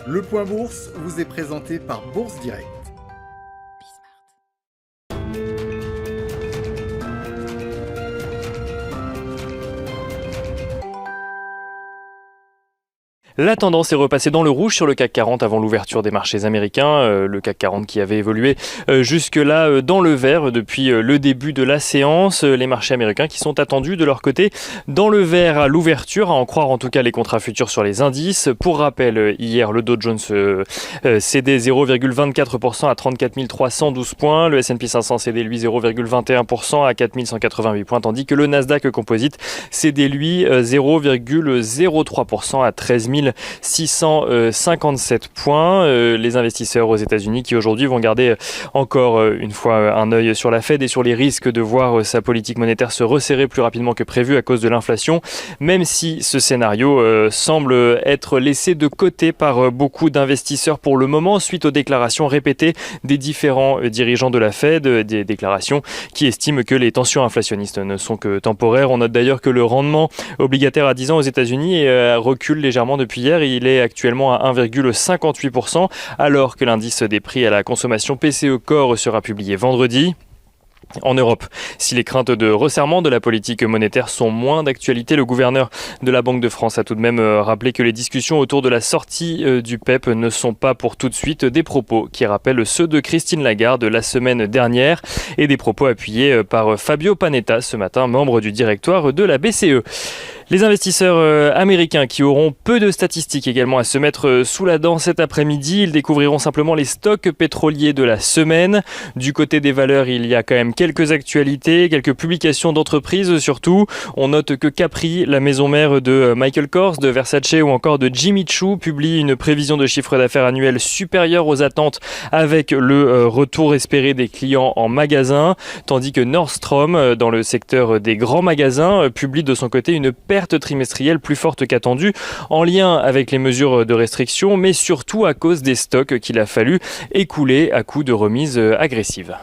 Le Point Bourse vous est présenté par Bourse Direct. La tendance est repassée dans le rouge sur le CAC 40 avant l'ouverture des marchés américains. Le CAC 40 qui avait évolué jusque-là dans le vert depuis le début de la séance. Les marchés américains qui sont attendus de leur côté dans le vert à l'ouverture, à en croire en tout cas les contrats futurs sur les indices. Pour rappel, hier le Dow Jones cédait 0,24% à 34 312 points. Le S&P 500 cédait lui 0,21% à 4 188 points, tandis que le Nasdaq Composite cédait lui 0,03% à 13 657 points. Les investisseurs aux États-Unis qui aujourd'hui vont garder encore une fois un œil sur la Fed et sur les risques de voir sa politique monétaire se resserrer plus rapidement que prévu à cause de l'inflation, même si ce scénario semble être laissé de côté par beaucoup d'investisseurs pour le moment suite aux déclarations répétées des différents dirigeants de la Fed, des déclarations qui estiment que les tensions inflationnistes ne sont que temporaires. On note d'ailleurs que le rendement obligataire à 10 ans aux États-Unis recule légèrement depuis hier. Il est actuellement à 1,58% alors que l'indice des prix à la consommation PCE Core sera publié vendredi. En Europe, si les craintes de resserrement de la politique monétaire sont moins d'actualité, le gouverneur de la Banque de France a tout de même rappelé que les discussions autour de la sortie du PEP ne sont pas pour tout de suite, des propos qui rappellent ceux de Christine Lagarde la semaine dernière et des propos appuyés par Fabio Panetta ce matin, membre du directoire de la BCE. Les investisseurs américains qui auront peu de statistiques également à se mettre sous la dent cet après-midi, ils découvriront simplement les stocks pétroliers de la semaine. Du côté des valeurs, il y a quand même quelques actualités, quelques publications d'entreprises surtout. On note que Capri, la maison mère de Michael Kors, de Versace ou encore de Jimmy Choo, publie une prévision de chiffre d'affaires annuel supérieure aux attentes avec le retour espéré des clients en magasin, tandis que Nordstrom, dans le secteur des grands magasins, publie de son côté une perte trimestrielle plus forte qu'attendue en lien avec les mesures de restriction, mais surtout à cause des stocks qu'il a fallu écouler à coup de remises agressives.